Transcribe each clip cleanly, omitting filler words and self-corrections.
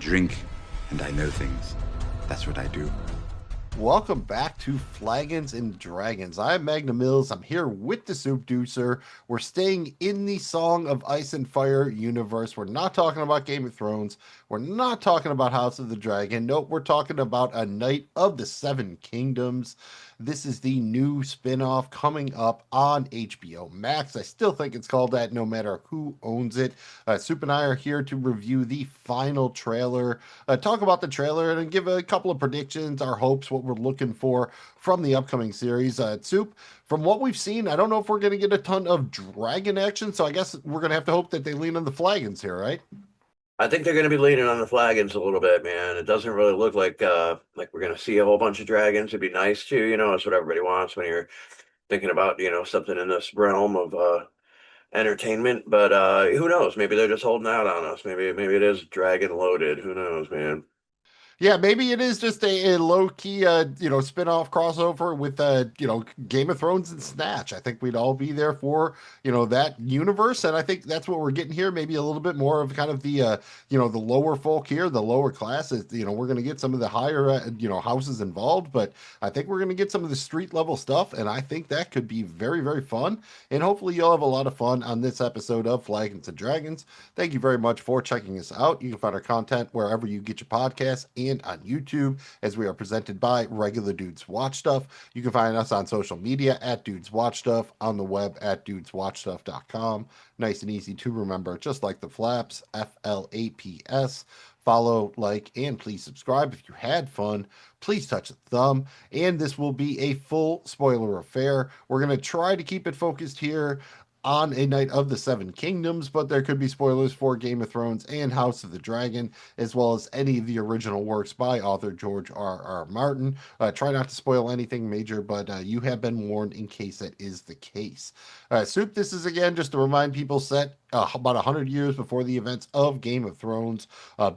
drink and I know things. That's what I do. Welcome back to Flagons and Dragons. I'm Magna Mills. I'm here with the Soup Deucer. We're staying in the Song of Ice and Fire universe. We're not talking about Game of Thrones. We're not talking about House of the Dragon. Nope, we're talking about A Knight of the Seven Kingdoms. This is the new spin-off coming up on HBO Max. I still think it's called that no matter who owns it. Soup and I are here to review the final trailer, talk about the trailer, and give a couple of predictions, our hopes, what we're looking for from the upcoming series. Soup, from what we've seen, I don't know if we're going to get a ton of dragon action, so I guess we're going to have to hope that they lean on the flagons here, right? I think they're going to be leaning on the Flagons a little bit, man. It doesn't really look like we're going to see a whole bunch of dragons. It'd be nice to, that's what everybody wants when you're thinking about, something in this realm of entertainment. But who knows? Maybe they're just holding out on us. Maybe it is dragon loaded. Who knows, man? Yeah, maybe it is just a low key, spin-off crossover with, Game of Thrones and Snatch. I think we'd all be there for, that universe. And I think that's what we're getting here. Maybe a little bit more of kind of the lower folk here, the lower classes. We're going to get some of the higher, houses involved, but I think we're going to get some of the street level stuff. And I think that could be very, very fun. And hopefully you'll have a lot of fun on this episode of Flagons and Dragons. Thank you very much for checking us out. You can find our content wherever you get your podcasts and on YouTube, as we are presented by Regular Dudes Watch Stuff. You can find us on social media at Dudes Watch Stuff, on the web at dudeswatchstuff.com. Nice and easy to remember, just like the flaps, FLAPS. Follow, like, and please subscribe. If you had fun, please touch the thumb. And this will be a full spoiler affair. We're going to try to keep it focused here on A Knight of the Seven Kingdoms, but there could be spoilers for Game of Thrones and House of the Dragon, as well as any of the original works by author George R.R. Martin. Try not to spoil anything major, but you have been warned in case that is the case. Soup, this is again just to remind people set about 100 years before the events of Game of Thrones,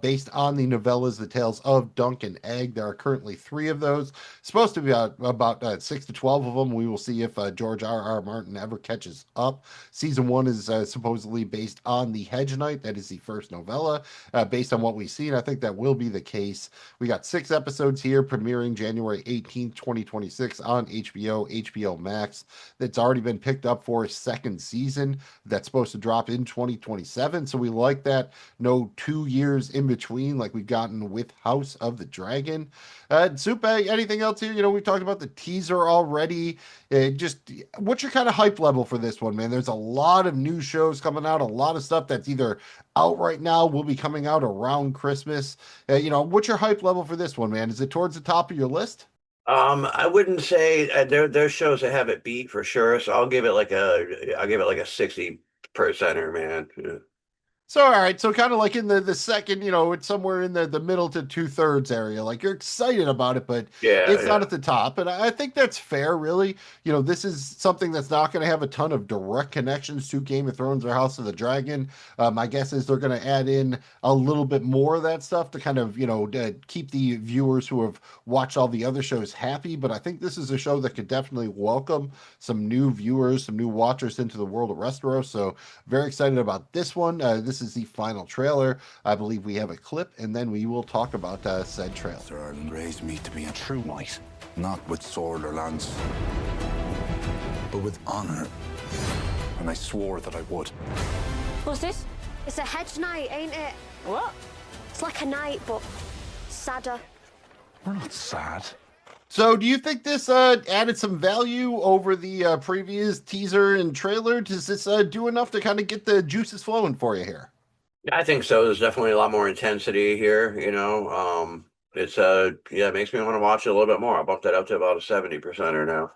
based on the novellas, The Tales of Dunk and Egg. There are currently 3 of those. Supposed to be about 6 to 12 of them. We will see if George R.R. Martin ever catches up. Season 1 is supposedly based on The Hedge Knight. That is the first novella. Based on what we've seen, I think that will be the case. We got 6 episodes here, premiering January 18th, 2026 on HBO Max. That's already been picked up for a second season. That's supposed to drop in 2027. So we like that. No 2 years in between like we've gotten with House of the Dragon. Soup, anything else here? We talked about the teaser already. Just what's your kind of hype level for this one, man? There's a lot of new shows coming out, a lot of stuff that's either out right now, will be coming out around Christmas. What's your hype level for this one, man? Is it towards the top of your list? I wouldn't say there's shows that have it beat for sure. So I'll give it like a 60%er, man. Yeah. So, all right. So, kind of like in the second, it's somewhere in the middle to 2/3 area. Like you're excited about it, but Yeah, it's not yeah. at the top. And I think that's fair, really. This is something that's not going to have a ton of direct connections to Game of Thrones or House of the Dragon. My guess is they're going to add in a little bit more of that stuff to kind of, keep the viewers who have watched all the other shows happy. But I think this is a show that could definitely welcome some new viewers, some new watchers into the world of Westeros. So, very excited about this one. This is the final trailer. I believe we have a clip, and then we will talk about said trailer. Sir Ireland raised me to be a true knight, not with sword or lance, but with honor. And I swore that I would. What's this? It's a hedge knight, ain't it? What? It's like a knight, but sadder. We're not sad. So, do you think this added some value over the previous teaser and trailer? Does this do enough to kind of get the juices flowing for you here? I think so. There's definitely a lot more intensity here. It's it makes me want to watch it a little bit more. I bumped that up to about a 70%er now.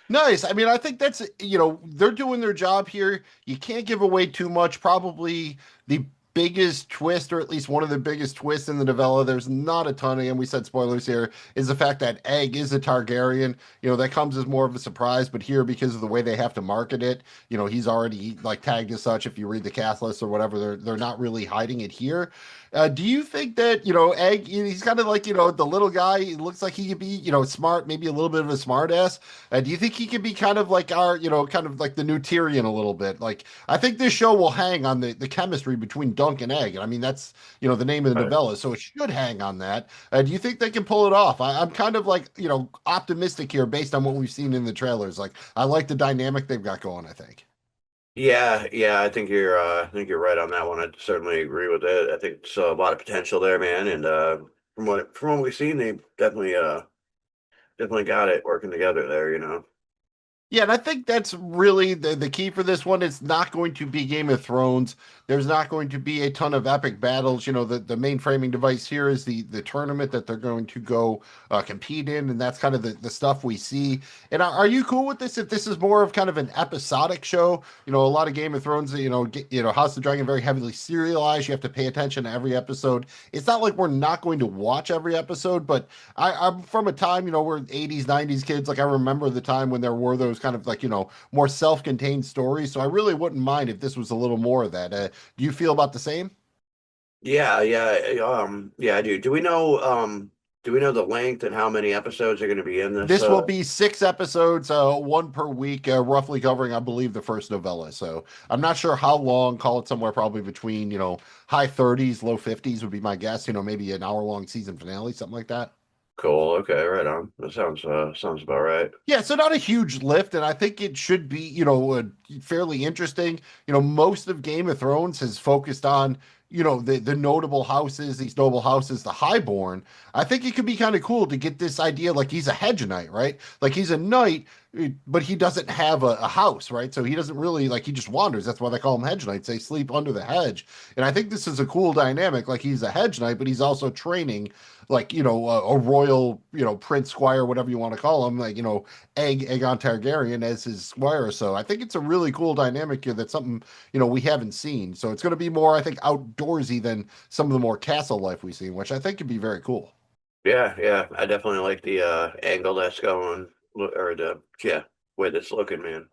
Nice. I mean, I think that's, they're doing their job here. You can't give away too much. Probably the biggest twist, or at least one of the biggest twists in the novella, there's not a ton, and we said spoilers here, is the fact that Egg is a Targaryen. That comes as more of a surprise, but here, because of the way they have to market it, he's already like tagged as such. If you read the cast list or whatever, they're not really hiding it here. Do you think that, Egg, he's kind of like, the little guy, he looks like he could be, smart, maybe a little bit of a smart ass. Do you think he could be kind of like kind of like the new Tyrion a little bit? Like, I think this show will hang on the chemistry between Dunk and Egg. And I mean, that's, the name of the Right. novella. So it should hang on that. Do you think they can pull it off? I'm kind of like, optimistic here based on what we've seen in the trailers. Like, I like the dynamic they've got going, I think. Yeah, yeah, I think you're right on that one. I certainly agree with it. I think it's a lot of potential there, man. And from what we've seen, they definitely got it working together there, you know. Yeah, and I think that's really the key for this one. It's not going to be Game of Thrones. There's not going to be a ton of epic battles. The main framing device here is the tournament that they're going to go compete in, and that's kind of the stuff we see. And are you cool with this? If this is more of kind of an episodic show, a lot of Game of Thrones, House of the Dragon very heavily serialized. You have to pay attention to every episode. It's not like we're not going to watch every episode, but I'm from a time, we're 80s, 90s kids. Like I remember the time when there were those kind of like, more self-contained stories. So I really wouldn't mind if this was a little more of that. Do you feel about the same? Yeah, yeah, yeah, I do. Do we know the length and how many episodes are going to be in this? This will be 6 episodes, one per week, roughly covering, I believe, the first novella. So I'm not sure how long. Call it somewhere probably between, high 30s, low 50s would be my guess. Maybe an hour-long season finale, something like that. Cool. Okay, right on. That sounds about right. Yeah, so not a huge lift, and I think it should be, fairly interesting. Most of Game of Thrones has focused on, the notable houses, these noble houses, the highborn. I think it could be kind of cool to get this idea like he's a hedge knight, right? Like he's a knight, but he doesn't have a house, right? So he doesn't really he just wanders. That's why they call him hedge knights. They sleep under the hedge. And I think this is a cool dynamic. Like he's a hedge knight, but he's also training a royal, prince, squire, whatever you want to call him, Aegon Targaryen as his squire. So I think it's a really cool dynamic here. That's something, we haven't seen. So it's going to be more, I think, outdoorsy than some of the more castle life we've seen, which I think could be very cool. Yeah, yeah, I definitely like the angle that's going, or the way that's looking, man.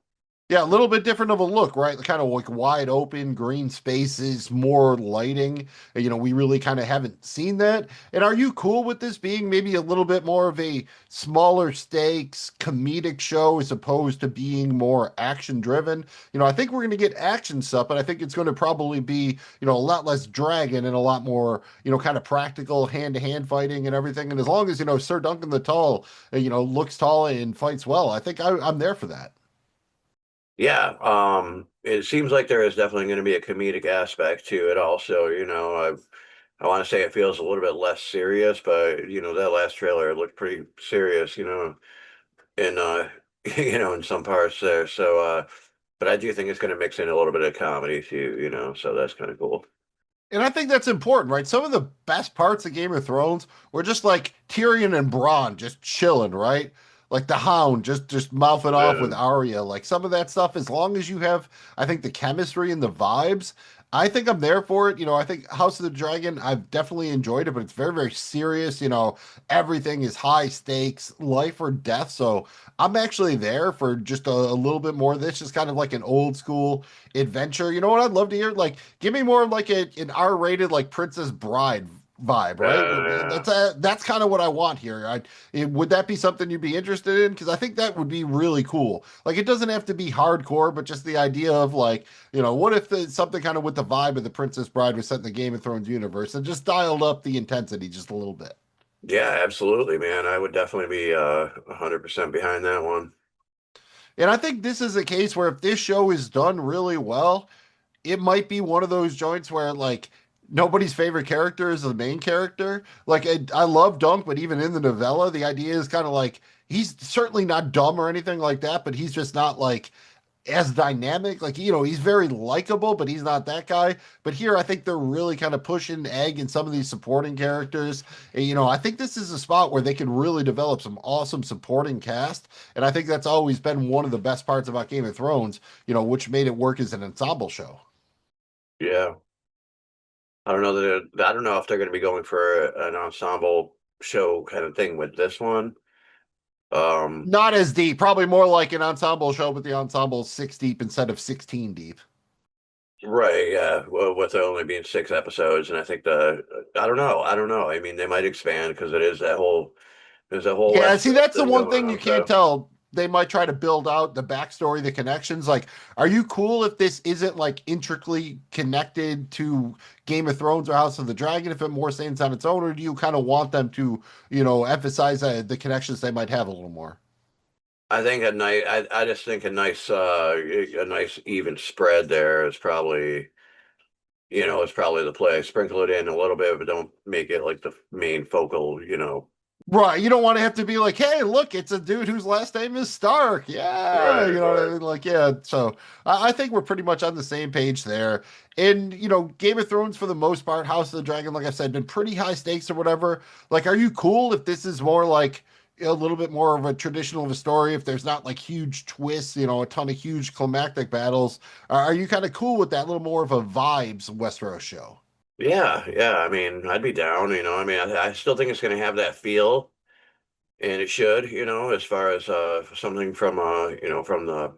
Yeah, a little bit different of a look, right? Kind of like wide open, green spaces, more lighting. We really kind of haven't seen that. And are you cool with this being maybe a little bit more of a smaller stakes comedic show as opposed to being more action driven? I think we're going to get action stuff, but I think it's going to probably be, a lot less dragon and a lot more, kind of practical hand to hand fighting and everything. And as long as, Sir Duncan the Tall, looks tall and fights well, I think I'm there for that. Yeah, it seems like there is definitely going to be a comedic aspect to it also, I want to say it feels a little bit less serious, but that last trailer looked pretty serious, in in some parts there. So but I do think it's going to mix in a little bit of comedy too, so that's kind of cool. And I think that's important, right? Some of the best parts of Game of Thrones were just like Tyrion and Bronn just chilling, right? Like the Hound just mouthing off with Yeah. Arya. Like some of that stuff, as long as you have, I think, the chemistry and the vibes, I think I'm there for it. I think House of the Dragon, I've definitely enjoyed it, but it's very, very serious. Everything is high stakes, life or death. So I'm actually there for just a little bit more of this, just kind of like an old school adventure. You know what I'd love to hear? Like, give me more of like an R-rated, like Princess Bride vibe, right? Yeah. That's kind of what I want here. Would that be something you'd be interested in? Because I think that would be really cool. Like, it doesn't have to be hardcore, but just the idea of like, what if something kind of with the vibe of the Princess Bride was set in the Game of Thrones universe and just dialed up the intensity just a little bit. Yeah, absolutely, man. I would definitely be 100% behind that one. And I think this is a case where if this show is done really well, it might be one of those joints where like nobody's favorite character is the main character. Like I love Dunk, but even in the novella, the idea is kind of like he's certainly not dumb or anything like that, but he's just not like as dynamic. Like, he's very likable, but he's not that guy. But here, I think they're really kind of pushing Egg and some of these supporting characters. And, I think this is a spot where they can really develop some awesome supporting cast. And I think that's always been one of the best parts about Game of Thrones, which made it work as an ensemble show. Yeah. I don't know if they're going to be going for an ensemble show kind of thing with this one. Not as deep, probably more like an ensemble show, but the ensemble 6 deep instead of 16 deep. Right, yeah. Well, with there only being 6 episodes, and I think I don't know. I mean, they might expand because there's that whole Yeah, West see, that's the thing one going thing on, you can't so. tell. they might try to build out the backstory, the connections. Like, are you cool if this isn't like intricately connected to Game of Thrones or House of the Dragon, if it more stands on its own, or do you kind of want them to, emphasize the connections they might have a little more? I think a nice, I just think a nice even spread there is probably, it's probably the play. Sprinkle it in a little bit, but don't make it like the main focal. Right. You don't want to have to be like, hey, look, it's a dude whose last name is Stark. Yeah. Right, You know what I right. mean? Like, yeah. So I think we're pretty much on the same page there. And, Game of Thrones, for the most part, House of the Dragon, like I said, been pretty high stakes or whatever. Like, are you cool if this is more like a little bit more of a traditional of a story, if there's not like huge twists, a ton of huge climactic battles? Are you kind of cool with that little more of a vibes Westeros show? Yeah, yeah. I mean, I'd be down, I mean, I still think it's going to have that feel, and it should, as far as something from from the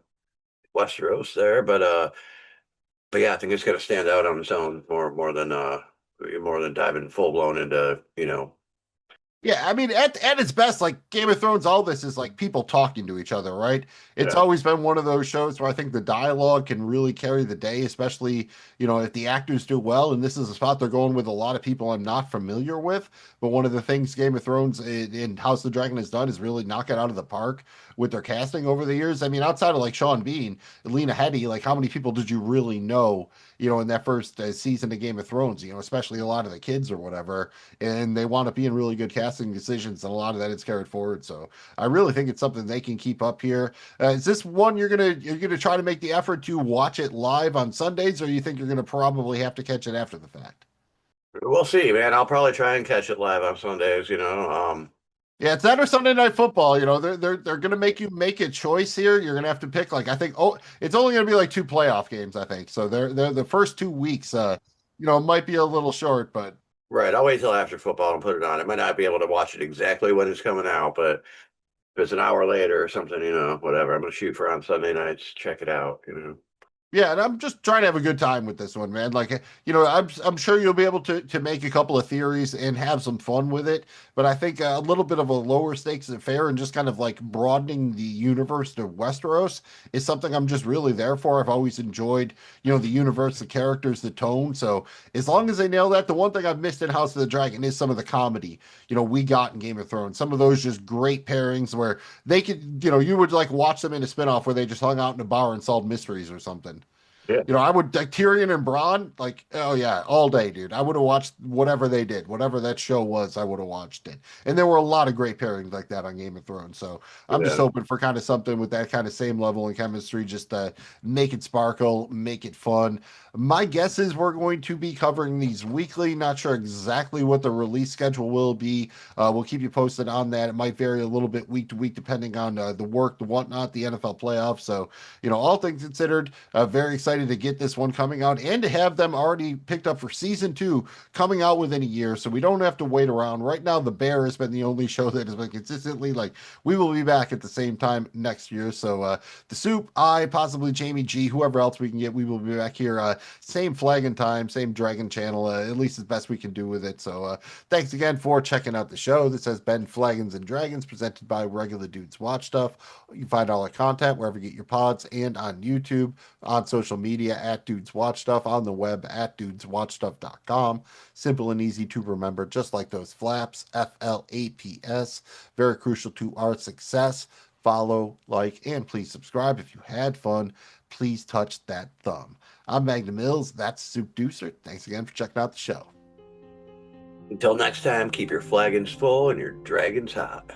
Westeros there, but yeah, I think it's going to stand out on its own more than diving full blown into. Yeah, I mean, at its best, like Game of Thrones, all this is like people talking to each other, right? It's Yeah. always been one of those shows where I think the dialogue can really carry the day, especially, if the actors do well. And this is a spot they're going with a lot of people I'm not familiar with. But one of the things Game of Thrones in House of the Dragon has done is really knock it out of the park with their casting over the years. I mean, outside of like Sean Bean, Lena Headey, like how many people did you really know, in that first season of Game of Thrones, especially a lot of the kids or whatever, and they want to be in really good casting decisions, and a lot of that is carried forward. So I really think it's something they can keep up here. Is this one you're gonna try to make the effort to watch it live on Sundays, or you think you're gonna probably have to catch it after the fact? We'll see, man. I'll probably try and catch it live on Sundays. Yeah, it's that or Sunday Night Football. They're gonna make you make a choice here. You're gonna have to pick. Like I think, it's only gonna be like two playoff games. I think so. They're the first 2 weeks. Might be a little short, but Right. I'll wait till after football and put it on. I might not be able to watch it exactly when it's coming out, but if it's an hour later or something, whatever. I'm gonna shoot for on Sunday nights, check it out. yeah, and I'm just trying to have a good time with this one, man. Like, I'm sure you'll be able to make a couple of theories and have some fun with it. But I think a little bit of a lower stakes affair and just kind of like broadening the universe to Westeros is something I'm just really there for. I've always enjoyed, the universe, the characters, the tone. So as long as they nail that, the one thing I've missed in House of the Dragon is some of the comedy, we got in Game of Thrones. Some of those just great pairings where they could, you would like watch them in a spinoff where they just hung out in a bar and solved mysteries or something. Yeah. I would like Tyrion and Bronn, like, oh yeah, all day, dude. I would have watched whatever they did, whatever that show was, I would have watched it. And there were a lot of great pairings like that on Game of Thrones. So I'm just Yeah. hoping for kind of something with that kind of same level and chemistry, just to make it sparkle, make it fun. My guess is we're going to be covering these weekly. Not sure exactly what the release schedule will be. We'll keep you posted on that. It might vary a little bit week to week depending on the work, the whatnot, the NFL playoffs. So, all things considered, very excited to get this one coming out and to have them already picked up for season 2 coming out within a year. So we don't have to wait around. Right now, The Bear has been the only show that has been consistently like, we will be back at the same time next year. So the Soup, I, possibly Jamie G, whoever else we can get, we will be back here. Same flagging time, same Dragon channel, at least as best we can do with it. So thanks again for checking out the show. This has been Flagons and Dragons, presented by Regular Dudes Watch Stuff. You can find all our content wherever you get your pods and on YouTube, on social media at Dudes Watch Stuff, on the web at dudeswatchstuff.com. Simple and easy to remember, just like those flaps, FLAPS. Very crucial to our success. Follow, like, and please subscribe. If you had fun, please touch that thumb. I'm Magnum Mills. That's Soup Deucer. Thanks again for checking out the show. Until next time, keep your flagons full and your dragons hot.